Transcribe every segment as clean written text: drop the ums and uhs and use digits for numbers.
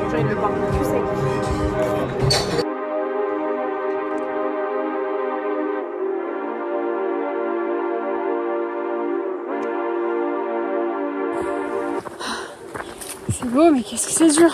gens ils le boivent plus sec. C'est beau, mais qu'est-ce que c'est dur!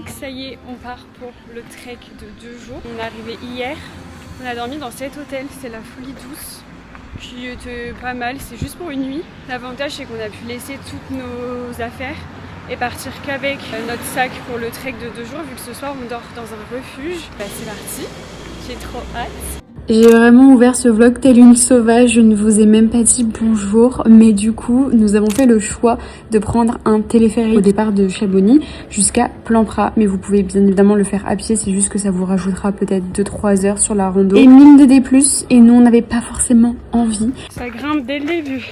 Ça y est, on part pour le trek de 2 jours. On est arrivé hier, on a dormi dans cet hôtel, c'est la Folie Douce, qui était pas mal, c'est juste pour une nuit. L'avantage c'est qu'on a pu laisser toutes nos affaires et partir qu'avec notre sac pour le trek de 2 jours, vu que ce soir on dort dans un refuge. Bah, c'est parti, j'ai trop hâte. J'ai vraiment ouvert ce vlog tel une sauvage, je ne vous ai même pas dit bonjour, mais du coup nous avons fait le choix de prendre un téléphérique au départ de Chamonix jusqu'à Plampras, mais vous pouvez bien évidemment le faire à pied, c'est juste que ça vous rajoutera peut-être 2-3 heures sur la rando. Et 1000 de D+, et nous on n'avait pas forcément envie. Ça grimpe dès le début.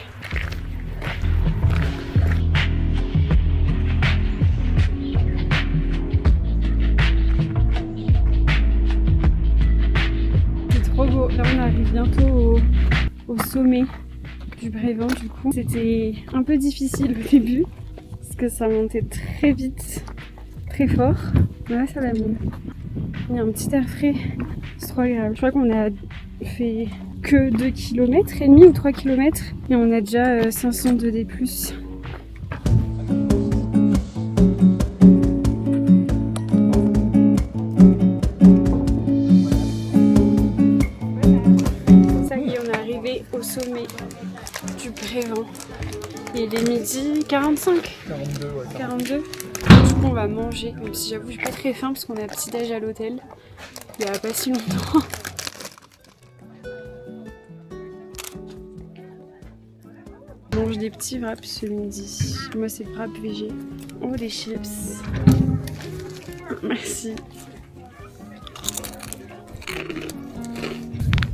Trop beau. Là on arrive bientôt au sommet du Brévent du coup. C'était un peu difficile au début parce que ça montait très vite, très fort. Mais là ça va mieux. Il y a un petit air frais, c'est trop agréable. Je crois qu'on a fait que 2 km et demi ou 3 km et on a déjà 500 de D+. Au sommet du Brévent. Il est midi 45. 42, ouais. 42. Du coup on va manger, même si j'avoue j'ai pas très faim parce qu'on a petit déj à l'hôtel il y a pas si longtemps. On mange des petits wraps ce midi. Moi c'est wrap végé. Oh des chips. Merci.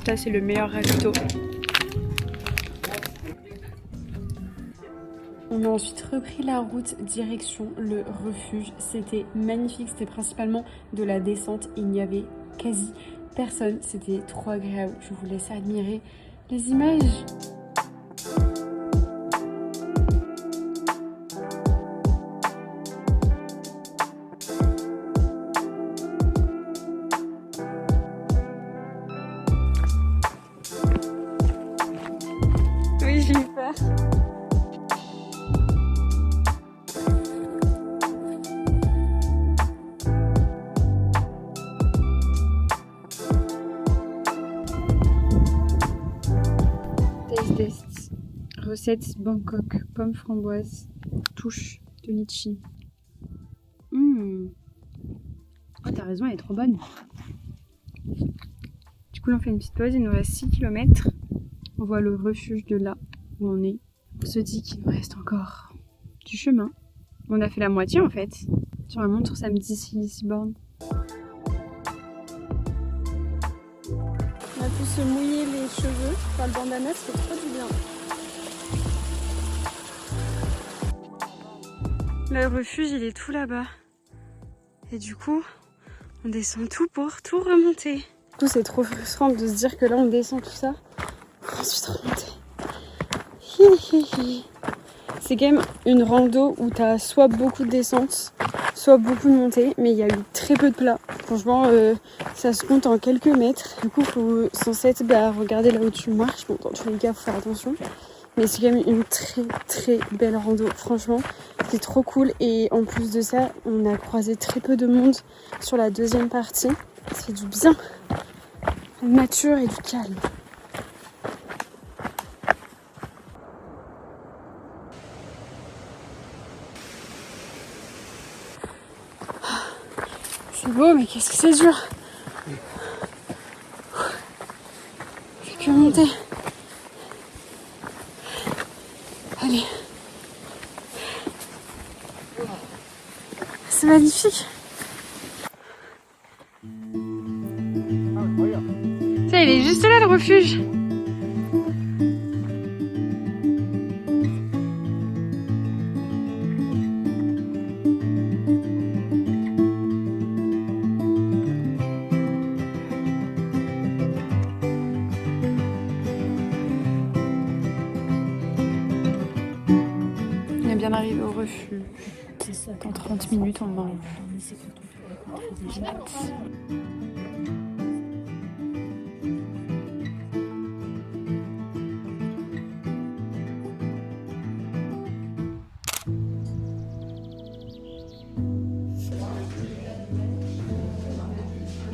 Ça c'est le meilleur ravito. On a ensuite repris la route direction le refuge. C'était magnifique, c'était principalement de la descente. Il n'y avait quasi personne, c'était trop agréable. Je vous laisse admirer les images. Oui, j'ai eu peur. Test. Recette Bangkok, pommes framboises, touche de litchi. Oh, t'as raison, elle est trop bonne. Du coup, on fait une petite pause, il nous reste 6 km. On voit le refuge de là où on est. On se dit qu'il nous reste encore du chemin. On a fait la moitié en fait. Sur la montre samedi 6 bornes. On a pu se mouiller les cheveux par le bandana, ça fait trop du bien. Le refuge il est tout là-bas. Et du coup, on descend tout pour tout remonter. Du coup c'est trop frustrant de se dire que là on descend tout ça. Ensuite remonter. C'est quand même une rando où t'as soit beaucoup de descente, soit beaucoup de montée, mais il y a eu très peu de plat. Franchement, ça se compte en quelques mètres. Du coup, faut censé être regarder là où tu marches. Bon, dans tous les cas, faut faire attention. Mais c'est quand même une très très belle rando. Franchement, c'est trop cool. Et en plus de ça, on a croisé très peu de monde sur la deuxième partie. Ça fait du bien. La nature et du calme. C'est beau, mais qu'est-ce que c'est dur. Je fais que monter. Allez. C'est magnifique. Ça, il est juste là, le refuge. vient d'arriver au refuge. Dans 30 minutes, on mange. J'ai hâte.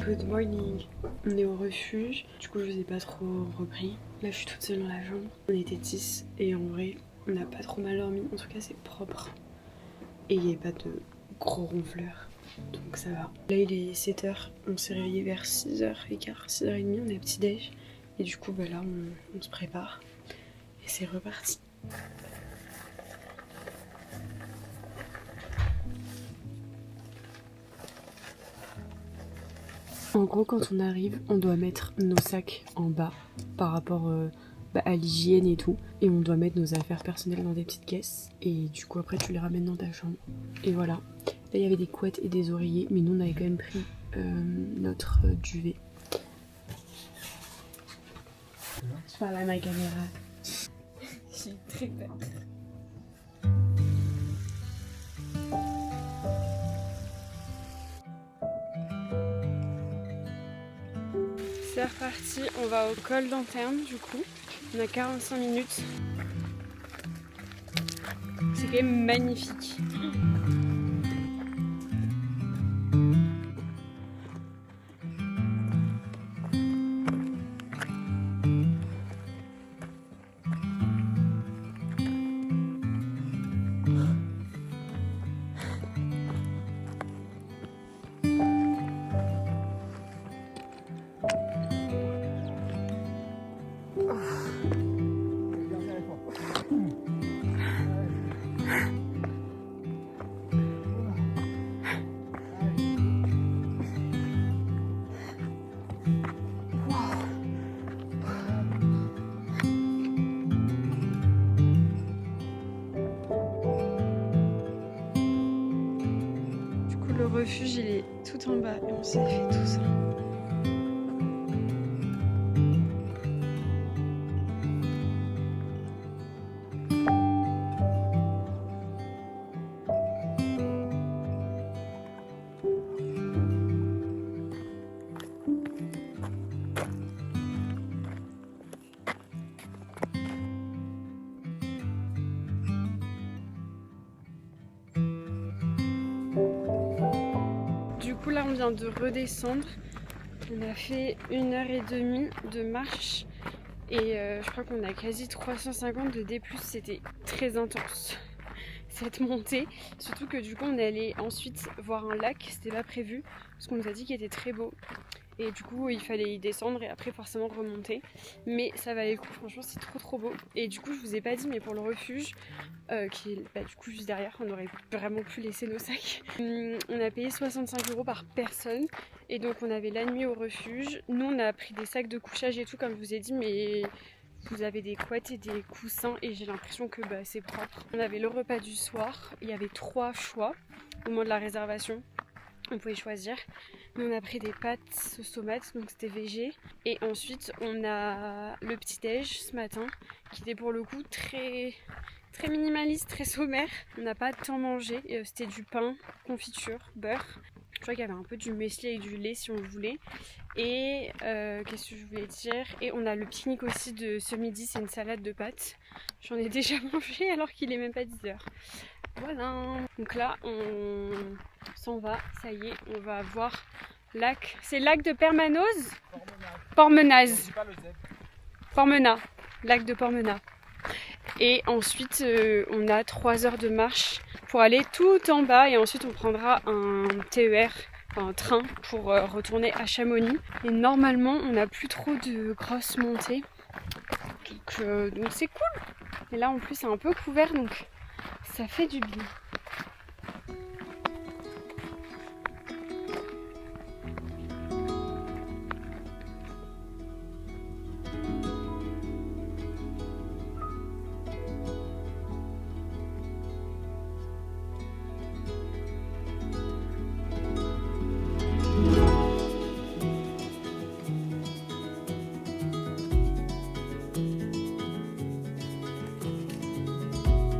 Good morning. On est au refuge. Du coup, je vous ai pas trop repris. Là, je suis toute seule dans la chambre. On était 10 et en vrai, on n'a pas trop mal dormi. En tout cas, c'est propre. Et il n'y a pas de gros ronfleurs. Donc ça va. Là, il est 7h. On s'est réveillé vers 6h15, 6h30. On est à petit-déj. Et du coup, bah là, on se prépare. Et c'est reparti. En gros, quand on arrive, on doit mettre nos sacs en bas par rapport à l'hygiène et tout. Et on doit mettre nos affaires personnelles dans des petites caisses. Et du coup, après, tu les ramènes dans ta chambre. Et voilà. Là, il y avait des couettes et des oreillers. Mais nous, on avait quand même pris notre duvet. Je parle à ma caméra. Je suis très peur. C'est reparti, on va au col d'Anterne du coup. On a 45 minutes. C'est quand même magnifique. Le refuge il est tout en bas et on s'est fait tout ça. Du coup là on vient de redescendre, on a fait 1h30 de marche et je crois qu'on a quasi 350 de D+, c'était très intense cette montée, surtout que du coup on est allé ensuite voir un lac, c'était pas prévu parce qu'on nous a dit qu'il était très beau et du coup il fallait y descendre et après forcément remonter, mais ça valait le coup, franchement c'est trop beau. Et du coup je vous ai pas dit, mais pour le refuge qui est du coup juste derrière, on aurait vraiment pu laisser nos sacs. On a payé 65 € par personne et donc on avait la nuit au refuge. Nous on a pris des sacs de couchage et tout comme je vous ai dit, mais vous avez des couettes et des coussins et j'ai l'impression que c'est propre. On avait le repas du soir, il y avait 3 choix au moment de la réservation. On pouvait choisir. Nous on a pris des pâtes sauce tomate, donc c'était végé. Et ensuite on a le petit déj ce matin qui était pour le coup très minimaliste, très sommaire. On n'a pas tant mangé, c'était du pain, confiture, beurre. Je crois qu'il y avait un peu du muesli avec du lait si on voulait. Et qu'est-ce que je voulais dire? Et on a le pique-nique aussi de ce midi, c'est une salade de pâtes. J'en ai déjà mangé alors qu'il est même pas 10h. Voilà. Donc là on s'en va, ça y est, on va voir lac. C'est lac de Permanoz? Pormenaz. Pormena. Lac de Pormena. Et ensuite on a 3 heures de marche pour aller tout en bas et ensuite on prendra un TER, enfin un train pour retourner à Chamonix. Et normalement on n'a plus trop de grosses montées, donc c'est cool. Et là en plus c'est un peu couvert donc ça fait du bien.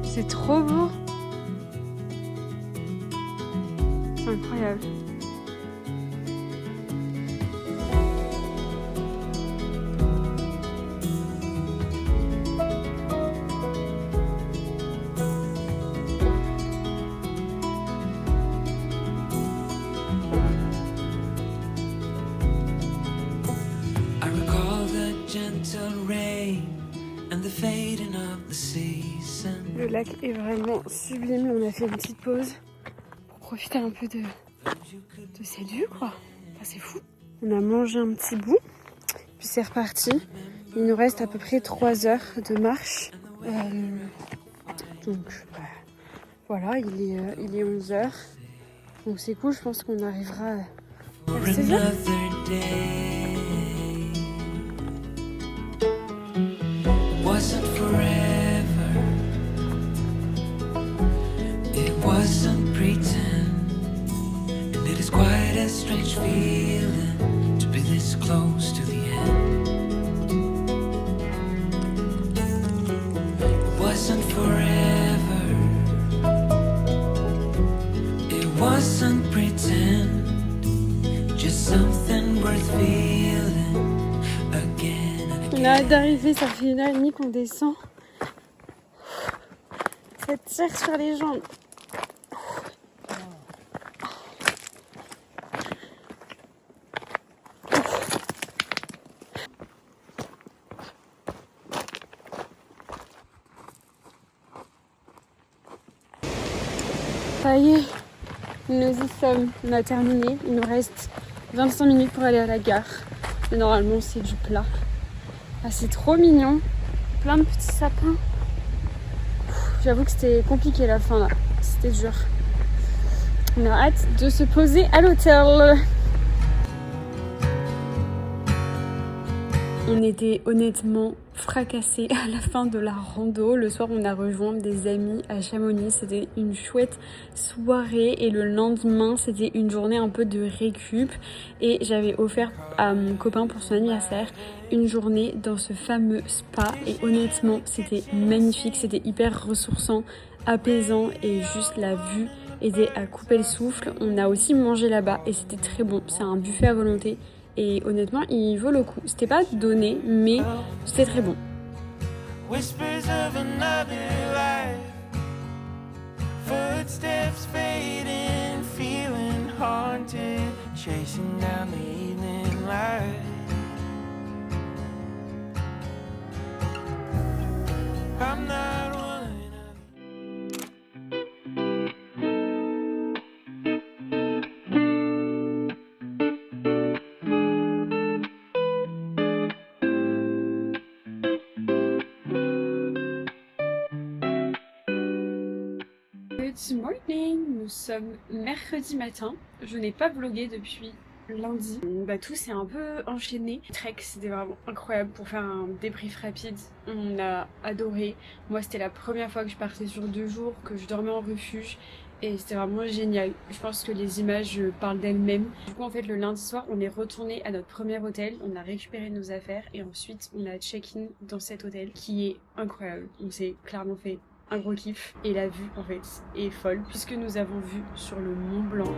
C'est trop beau. Le lac est vraiment sublime. On a fait une petite pause pour profiter un peu de cette vue, quoi. Enfin, c'est fou. On a mangé un petit bout, puis c'est reparti. Il nous reste à peu près 3 heures de marche. Donc voilà, il est 11 heures. Donc c'est cool, je pense qu'on arrivera vers 16 heures. Strange feeling to be this close to the end. It wasn't forever. It wasn't pretend. Just something worth feeling again and again. On a hâte d'arriver, ça fait 1h30 qu'on descend. Ça tire sur les jambes. Ça y est, nous y sommes, on a terminé. Il nous reste 25 minutes pour aller à la gare. Mais normalement c'est du plat. Ah, c'est trop mignon, plein de petits sapins. J'avoue que c'était compliqué la fin là, c'était dur. On a hâte de se poser à l'hôtel. On était honnêtement fracassés à la fin de la rando. Le soir, on a rejoint des amis à Chamonix. C'était une chouette soirée et le lendemain, c'était une journée un peu de récup. Et j'avais offert à mon copain pour son anniversaire une journée dans ce fameux spa. Et honnêtement, c'était magnifique. C'était hyper ressourçant, apaisant et juste la vue était à couper le souffle. On a aussi mangé là-bas et c'était très bon. C'est un buffet à volonté. Et honnêtement, il vaut le coup. C'était pas donné, mais c'était très bon. Whispers of another life. Footsteps fading, feeling haunted, chasing down the evening light. I'm not one. Good morning, nous sommes mercredi matin. Je n'ai pas vlogué depuis lundi. Tout s'est un peu enchaîné. Le trek, c'était vraiment incroyable. Pour faire un débrief rapide, on a adoré. Moi, c'était la première fois que je partais sur 2 jours, que je dormais en refuge. Et c'était vraiment génial. Je pense que les images parlent d'elles-mêmes. Du coup, en fait, le lundi soir, on est retourné à notre premier hôtel. On a récupéré nos affaires et ensuite, on a check-in dans cet hôtel qui est incroyable. On s'est clairement fait un gros kiff et la vue en fait est folle puisque nous avons vu sur le Mont Blanc.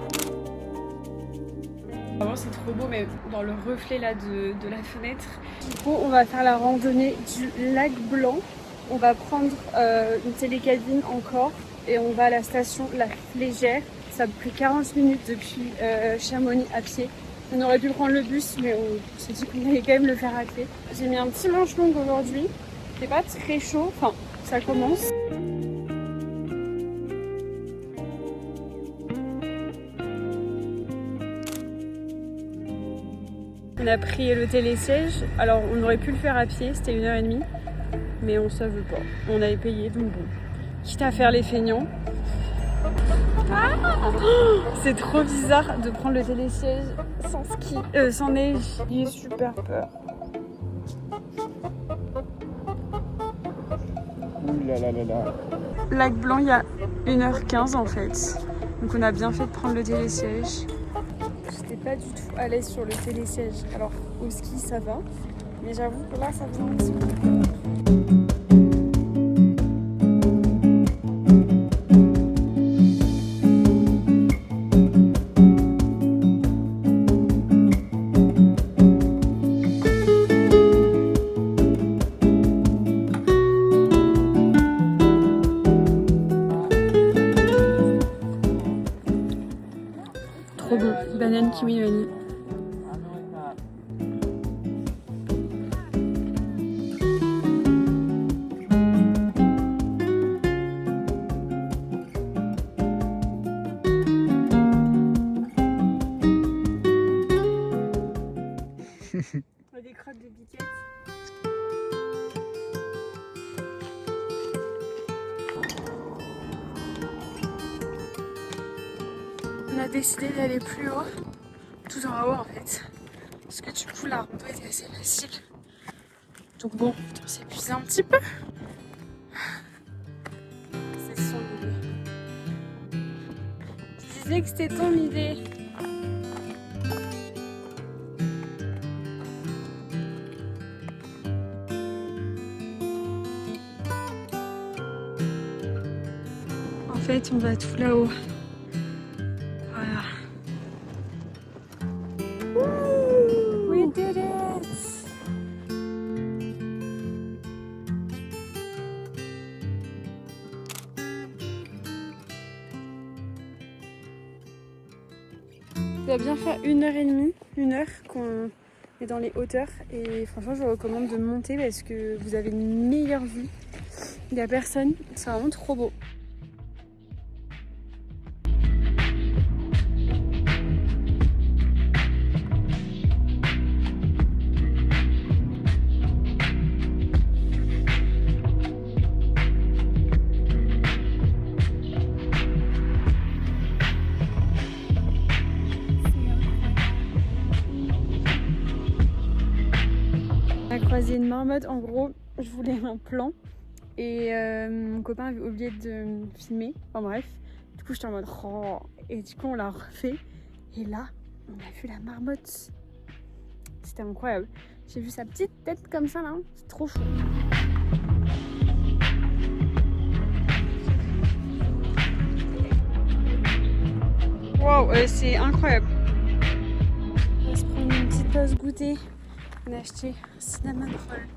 Vraiment c'est trop beau, mais dans le reflet là de la fenêtre. Du coup on va faire la randonnée du lac Blanc. On va prendre une télécabine encore et on va à la station La Flégère. Ça a pris 40 minutes depuis Chamonix à pied. On aurait pu prendre le bus mais on s'est dit qu'on allait quand même le faire à pied. J'ai mis un petit manche long aujourd'hui. C'est pas très chaud, enfin ça commence. On a pris le télésiège, alors on aurait pu le faire à pied, c'était 1h30, mais on savait pas. On avait payé, donc bon. Quitte à faire les feignants. Ah, c'est trop bizarre de prendre le télésiège sans ski, sans neige. J'ai super peur. Lac Blanc, il y a 1h15 en fait. Donc on a bien fait de prendre le télésiège. J'étais pas du tout à l'aise sur le télésiège. Alors au ski ça va, mais j'avoue que là ça faisait un petit peu. Trop bon, banane kiwi vanille. On a décidé d'aller plus haut, tout en haut en fait, parce que du coup la rando était assez facile. Donc bon, on s'est épuisé un petit peu. C'est son idée. Je disais que c'était ton idée. En fait, on va tout là-haut. Voilà. We did it! Ça va bien faire 1h30, 1 heure qu'on est dans les hauteurs et franchement je vous recommande de monter parce que vous avez une meilleure vue. Il n'y a personne, c'est vraiment trop beau. On a croisé une marmotte, en gros je voulais un plan et mon copain avait oublié de me filmer, enfin bref, du coup j'étais en mode oh, et du coup on l'a refait et là on a vu la marmotte, c'était incroyable, j'ai vu sa petite tête comme ça là, c'est trop chou. Waouh, c'est incroyable. On va se prendre une petite pause goûter. On a acheté un cinnamon roll.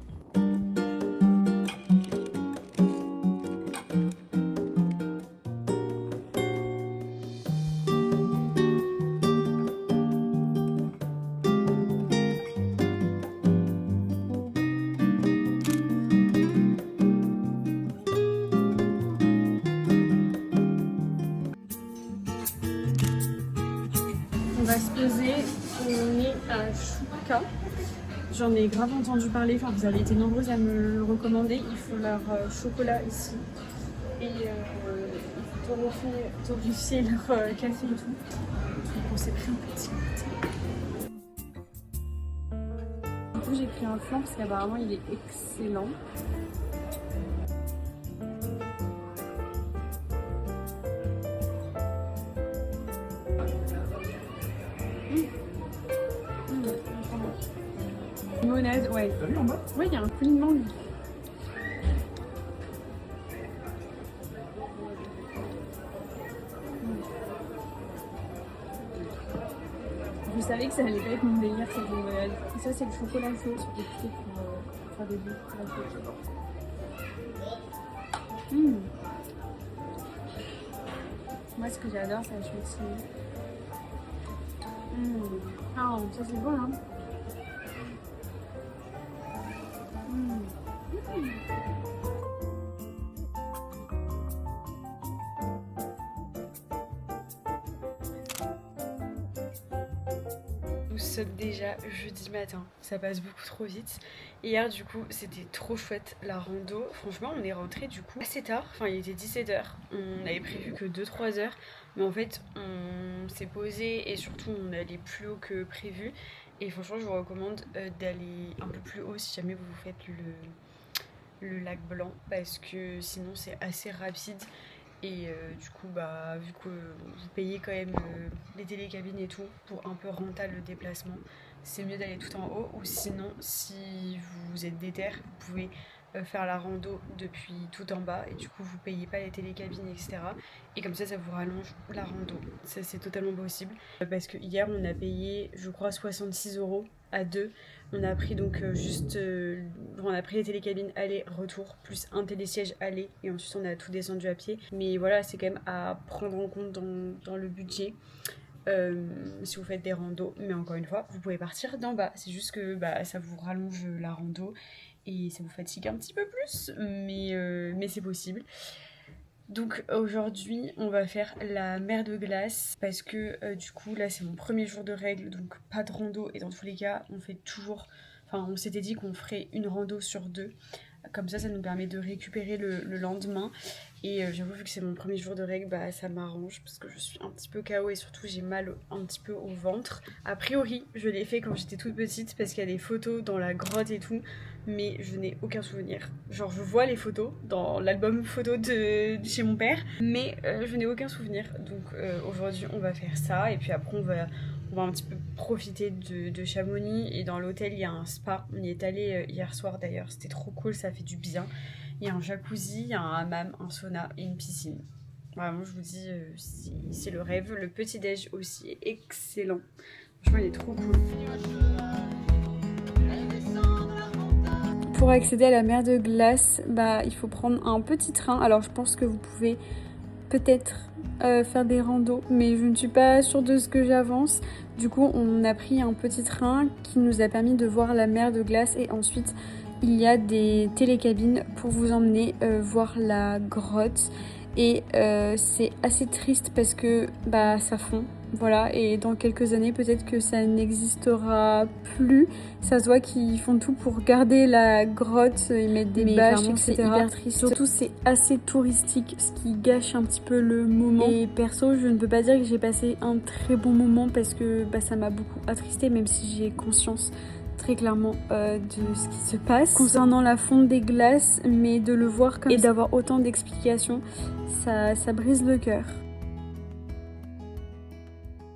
On va se poser, on est à Chouka. J'en ai grave entendu parler, enfin vous avez été nombreuses à me le recommander. Ils font leur chocolat ici et ils torréfient leur café et tout. Donc on s'est pris un petit latte. Du coup j'ai pris un flan parce qu'apparemment il est excellent. Limonade, ouais. T'as vu en bas? Ouais, il y a un coulis de mangue. Je savais que ça allait pas être mon délire cette limonade. Et ça, c'est le chocolat chaud sur des pieds pour faire des bulles pour la fête. Moi, ce que j'adore, c'est la chocolat. Ah, ça c'est bon, hein. Nous sommes déjà jeudi matin, ça passe beaucoup trop vite. Hier du coup c'était trop chouette la rando, franchement on est rentré du coup assez tard, enfin il était 17h, on avait prévu que 2-3 heures, mais en fait on s'est posé et surtout on allait plus haut que prévu. Et franchement je vous recommande d'aller un peu plus haut si jamais vous faites le lac Blanc parce que sinon c'est assez rapide. Et du coup, bah, vu que vous payez quand même les télécabines et tout pour un peu rentable le déplacement, c'est mieux d'aller tout en haut. Ou sinon, si vous êtes déter, vous pouvez faire la rando depuis tout en bas et du coup vous payez pas les télécabines, etc. Et comme ça vous rallonge la rando. Ça c'est totalement possible. Parce que hier on a payé je crois 66 € à deux. On a pris donc on a pris les télécabines aller-retour plus un télésiège aller et ensuite on a tout descendu à pied. Mais voilà, c'est quand même à prendre en compte dans le budget si vous faites des randos. Mais encore une fois, vous pouvez partir d'en bas. C'est juste que bah, ça vous rallonge la rando et ça vous fatigue un petit peu plus, mais c'est possible. Donc aujourd'hui on va faire la mer de glace parce que du coup là c'est mon premier jour de règles, donc pas de rando et dans tous les cas on fait toujours, enfin on s'était dit qu'on ferait une rando sur deux Comme ça nous permet de récupérer le lendemain. Et j'avoue, vu que c'est mon premier jour de règle, bah ça m'arrange parce que je suis un petit peu KO et surtout j'ai mal un petit peu au ventre. A priori, je l'ai fait quand j'étais toute petite parce qu'il y a des photos dans la grotte et tout, mais je n'ai aucun souvenir. Genre je vois les photos dans l'album photo de chez mon père, mais je n'ai aucun souvenir. Donc aujourd'hui on va faire ça et puis après on va un petit peu profiter de Chamonix. Et dans l'hôtel il y a un spa, on y est allé hier soir d'ailleurs, c'était trop cool, ça fait du bien. Il y a un jacuzzi, il y a un hammam, un sauna et une piscine. Vraiment je vous dis, c'est le rêve. Le petit déj aussi est excellent, franchement il est trop cool. Pour accéder à la mer de glace, bah, il faut prendre un petit train. Alors je pense que vous pouvez peut-être faire des randos, mais je ne suis pas sûre de ce que j'avance. Du coup on a pris un petit train qui nous a permis de voir la mer de glace et ensuite il y a des télécabines pour vous emmener voir la grotte. Et c'est assez triste parce que bah, ça fond. Voilà, et dans quelques années peut-être que ça n'existera plus. Ça se voit qu'ils font tout pour garder la grotte, ils mettent des bâches, etc. C'est hyper triste. Surtout c'est assez touristique, ce qui gâche un petit peu le moment. Et perso, je ne peux pas dire que j'ai passé un très bon moment parce que bah, ça m'a beaucoup attristée, même si j'ai conscience très clairement de ce qui se passe concernant la fonte des glaces, mais de le voir comme et d'avoir autant d'explications, ça brise le cœur.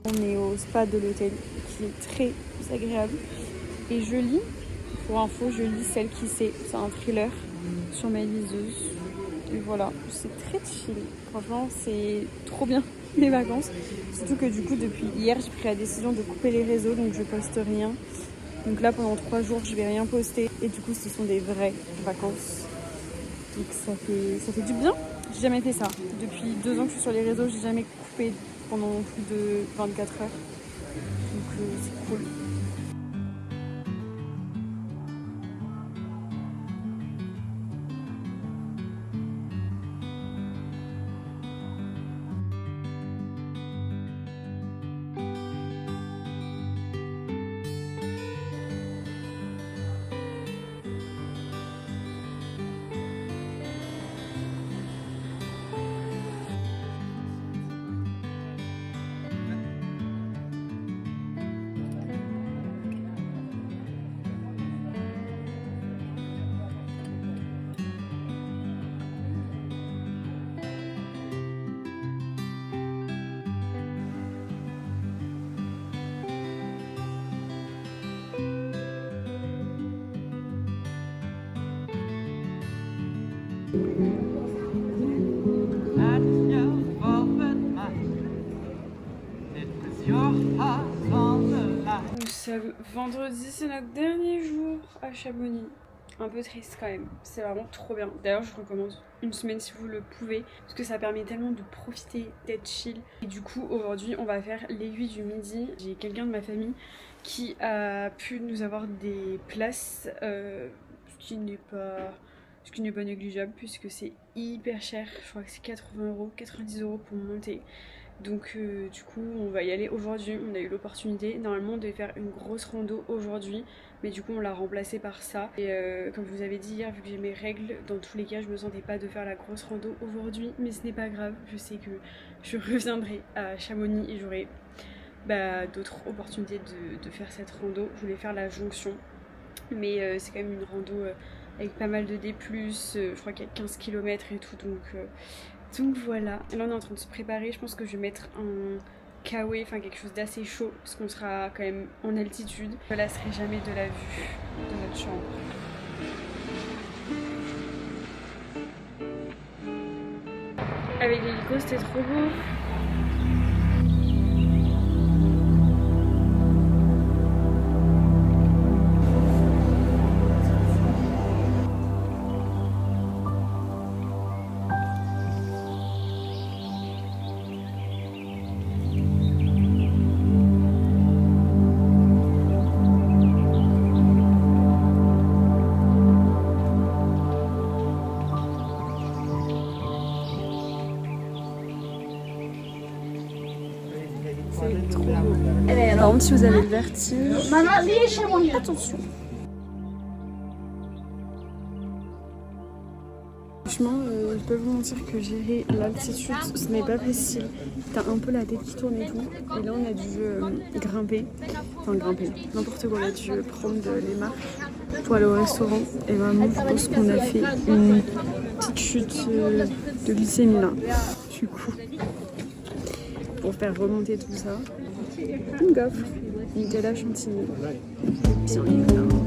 On est au spa de l'hôtel qui est très agréable et je lis, pour info, je lis Celle qui sait, c'est un thriller sur ma liseuse et voilà, c'est très chill, franchement c'est trop bien les vacances, surtout que du coup depuis hier j'ai pris la décision de couper les réseaux donc je poste rien. Donc là pendant 3 jours je vais rien poster et du coup ce sont des vraies vacances. Donc ça fait du bien. J'ai jamais fait ça. Depuis 2 ans que je suis sur les réseaux, j'ai jamais coupé pendant plus de 24 heures. Donc c'est cool. Nous sommes vendredi, c'est notre dernier jour à Chamonix. Un peu triste quand même, c'est vraiment trop bien. D'ailleurs je recommande une semaine si vous le pouvez, parce que ça permet tellement de profiter, d'être chill. Et du coup aujourd'hui on va faire l'aiguille du midi. J'ai quelqu'un de ma famille qui a pu nous avoir des places, ce qui n'est pas négligeable puisque c'est hyper cher. Je crois que c'est 80 €, 90 € pour monter. Donc du coup on va y aller aujourd'hui, on a eu l'opportunité. Normalement on devait faire une grosse rando aujourd'hui, mais du coup on l'a remplacé par ça. Et comme je vous avais dit hier, vu que j'ai mes règles, dans tous les cas je me sentais pas de faire la grosse rando aujourd'hui, mais ce n'est pas grave, je sais que je reviendrai à Chamonix et j'aurai d'autres opportunités de faire cette rando. Je voulais faire la jonction, mais c'est quand même une rando avec pas mal de D+, je crois qu'il y a 15 km et tout, donc voilà. Et là on est en train de se préparer, je pense que je vais mettre un kawaii, enfin quelque chose d'assez chaud, parce qu'on sera quand même en altitude. Je ne lasserai jamais de la vue de notre chambre. Avec l'hélico c'était trop beau. C'est trop beau. Par contre, si vous avez le vertige, attention. Franchement, je peux vous mentir que gérer l'altitude, ce n'est pas facile. T'as un peu la tête qui tourne et tout. Et là, on a dû grimper. Enfin, grimper, n'importe quoi. On a dû prendre les marches pour aller au restaurant. Et vraiment, je pense qu'on a fait une petite chute de glycémie là. Du coup, pour faire remonter tout ça, une gaufre, Nutella chantilly. Bien évidemment.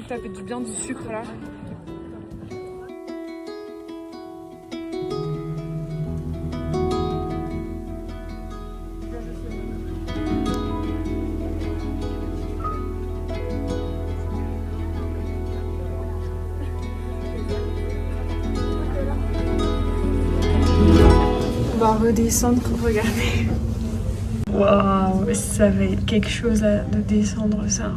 Ça fait du bien du sucre là. On va redescendre pour regarder. Waouh, ça va être quelque chose là, de descendre ça.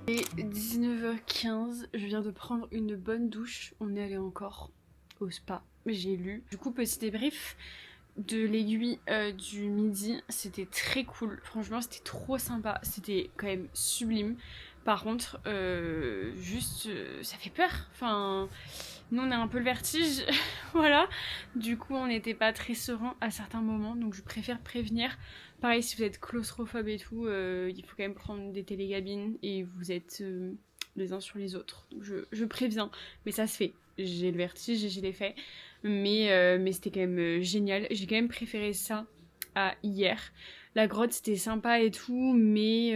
Il est 19h15, je viens de prendre une bonne douche. On est allé encore au spa, j'ai lu. Du coup, petit débrief de l'aiguille du midi, c'était très cool. Franchement, c'était trop sympa. C'était quand même sublime. Par contre, ça fait peur. Enfin, nous, on a un peu le vertige. Voilà. Du coup, on n'était pas très serein à certains moments. Donc, je préfère prévenir. Pareil, si vous êtes claustrophobe et tout, il faut quand même prendre des télécabines et vous êtes les uns sur les autres. Donc, je préviens. Mais ça se fait. J'ai le vertige et je l'ai fait. Mais c'était quand même génial. J'ai quand même préféré ça à hier. La grotte, c'était sympa et tout, mais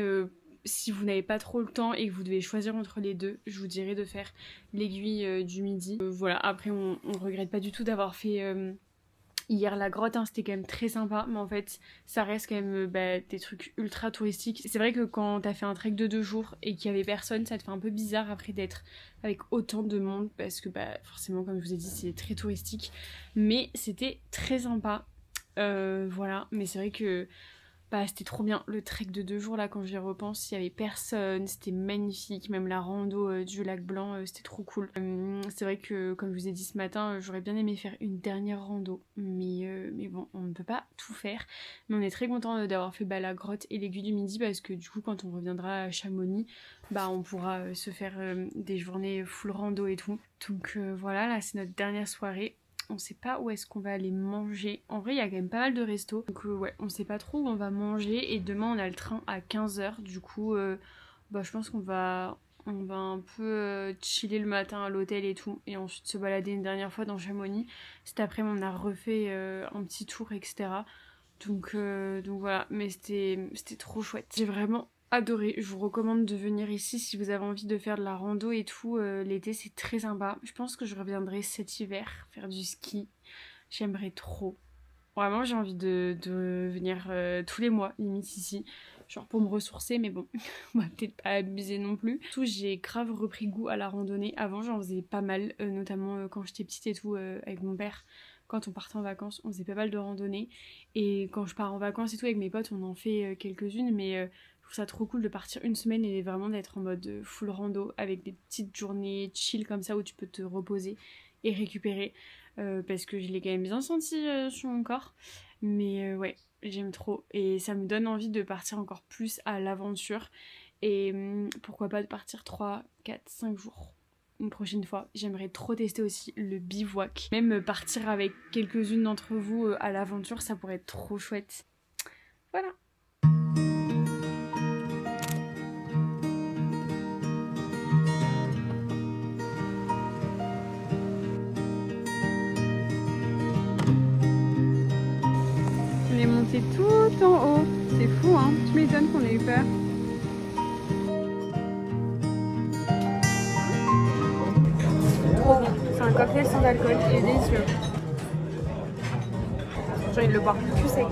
si vous n'avez pas trop le temps et que vous devez choisir entre les deux, je vous dirais de faire l'aiguille du midi. Voilà, après, on regrette pas du tout d'avoir fait hier la grotte, hein, c'était quand même très sympa, mais en fait, ça reste quand même des trucs ultra touristiques. C'est vrai que quand t'as fait un trek de 2 jours et qu'il y avait personne, ça te fait un peu bizarre après d'être avec autant de monde, parce que forcément, comme je vous ai dit, c'est très touristique. Mais c'était très sympa, voilà. Mais c'est vrai que c'était trop bien, le trek de 2 jours là, quand j'y repense, il y avait personne, c'était magnifique, même la rando du lac Blanc, c'était trop cool. C'est vrai que, comme je vous ai dit ce matin, j'aurais bien aimé faire une dernière rando, mais bon, on ne peut pas tout faire. Mais on est très content d'avoir fait la grotte et l'aiguille du midi, parce que du coup, quand on reviendra à Chamonix, on pourra se faire des journées full rando et tout. Donc voilà, là c'est notre dernière soirée. On sait pas où est-ce qu'on va aller manger. En vrai, il y a quand même pas mal de restos. Donc ouais, on sait pas trop où on va manger. Et demain, on a le train à 15h. Du coup, je pense qu'on va un peu chiller le matin à l'hôtel et tout. Et ensuite se balader une dernière fois dans Chamonix. Cet après-midi, on a refait un petit tour, etc. Donc voilà. Mais c'était trop chouette. J'ai vraiment adoré. Je vous recommande de venir ici si vous avez envie de faire de la rando et tout. L'été, c'est très sympa. Je pense que je reviendrai cet hiver faire du ski. J'aimerais trop. Vraiment, j'ai envie de venir tous les mois, limite ici. Genre pour me ressourcer, mais bon, on va peut-être pas abuser non plus. Surtout, j'ai grave repris goût à la randonnée. Avant, j'en faisais pas mal, notamment quand j'étais petite et tout, avec mon père. Quand on partait en vacances, on faisait pas mal de randonnées. Et quand je pars en vacances et tout, avec mes potes, on en fait quelques-unes, mais je trouve ça trop cool de partir une semaine et vraiment d'être en mode full rando avec des petites journées chill comme ça où tu peux te reposer et récupérer, parce que je l'ai quand même bien senti sur mon corps. Mais ouais, j'aime trop et ça me donne envie de partir encore plus à l'aventure et pourquoi pas de partir 3, 4, 5 jours une prochaine fois. J'aimerais trop tester aussi le bivouac, même partir avec quelques-unes d'entre vous à l'aventure, ça pourrait être trop chouette. Voilà. On est monté tout en haut, c'est fou hein, tu m'étonnes qu'on ait eu peur. Trop bon, c'est un cocktail sans alcool, il est délicieux. J'ai envie de le boire tout sec.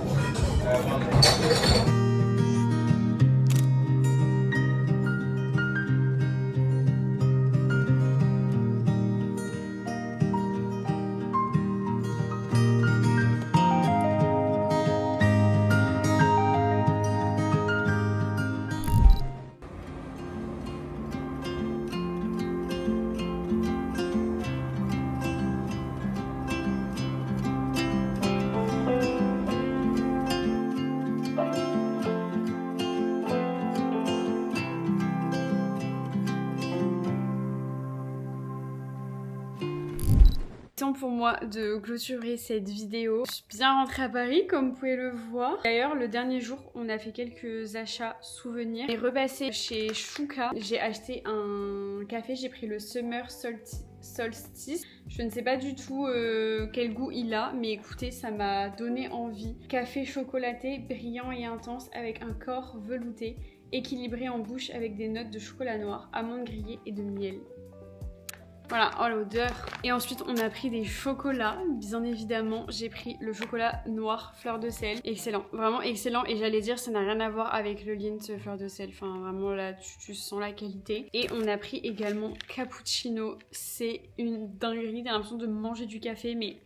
temps pour moi de clôturer cette vidéo. Je suis bien rentrée à Paris comme vous pouvez le voir. D'ailleurs le dernier jour on a fait quelques achats souvenirs. J'ai repassé chez Chouka. J'ai acheté un café, j'ai pris le Summer Solstice. Je ne sais pas du tout quel goût il a, mais écoutez, ça m'a donné envie. Café chocolaté, brillant et intense avec un corps velouté, équilibré en bouche avec des notes de chocolat noir, amandes grillées et de miel. Voilà, oh l'odeur. Et ensuite on a pris des chocolats, bien évidemment j'ai pris le chocolat noir fleur de sel, excellent, vraiment excellent. Et j'allais dire ça n'a rien à voir avec le Lindt fleur de sel, enfin vraiment là tu sens la qualité. Et on a pris également cappuccino, c'est une dinguerie, t'as l'impression de manger du café mais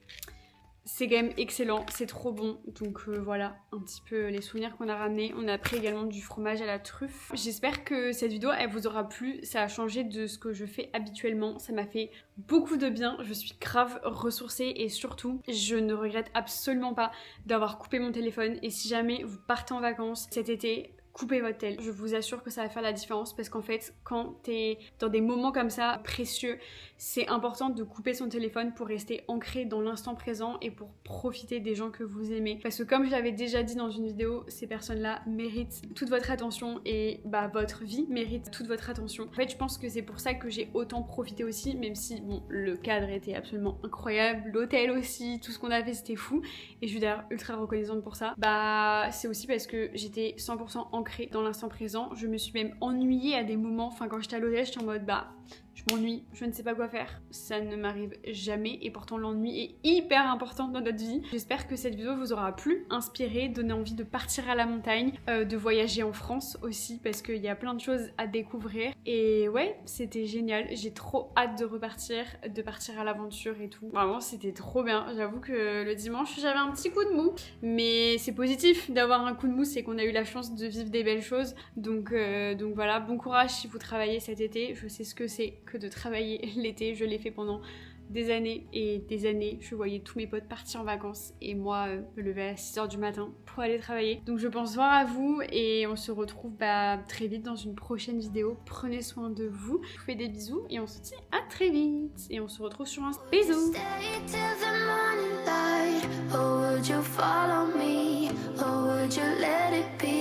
c'est quand même excellent, c'est trop bon. Donc voilà un petit peu les souvenirs qu'on a ramenés. On a pris également du fromage à la truffe. J'espère que cette vidéo elle vous aura plu. Ça a changé de ce que je fais habituellement. Ça m'a fait beaucoup de bien. Je suis grave ressourcée et surtout je ne regrette absolument pas d'avoir coupé mon téléphone. Et si jamais vous partez en vacances cet été, coupez votre tel. Je vous assure que ça va faire la différence parce qu'en fait, quand t'es dans des moments comme ça précieux, c'est important de couper son téléphone pour rester ancré dans l'instant présent et pour profiter des gens que vous aimez. Parce que comme je l'avais déjà dit dans une vidéo, ces personnes-là méritent toute votre attention et bah votre vie mérite toute votre attention. En fait, je pense que c'est pour ça que j'ai autant profité aussi, même si bon, le cadre était absolument incroyable, l'hôtel aussi, tout ce qu'on a fait c'était fou et je suis d'ailleurs ultra reconnaissante pour ça. Bah c'est aussi parce que j'étais 100% ancrée dans l'instant présent. Je me suis même ennuyée à des moments, enfin quand j'étais à l'hôtel j'étais en mode bah je m'ennuie, je ne sais pas quoi faire. Ça ne m'arrive jamais et pourtant l'ennui est hyper important dans notre vie. J'espère que cette vidéo vous aura plu, inspiré, donné envie de partir à la montagne, de voyager en France aussi parce qu'il y a plein de choses à découvrir. Et ouais, c'était génial. J'ai trop hâte de partir à l'aventure et tout. Vraiment, c'était trop bien. J'avoue que le dimanche, j'avais un petit coup de mou. Mais c'est positif d'avoir un coup de mou, c'est qu'on a eu la chance de vivre des belles choses. Donc voilà, bon courage si vous travaillez cet été. Je sais ce que c'est que de travailler l'été, je l'ai fait pendant des années et des années. Je voyais tous mes potes partir en vacances et moi me lever à 6h du matin pour aller travailler. Donc je pense voir à vous et on se retrouve très vite dans une prochaine vidéo. Prenez soin de vous, je vous fais des bisous et on se dit à très vite et on se retrouve sur Insta. Bisous. Or would you follow me, or would you let it be?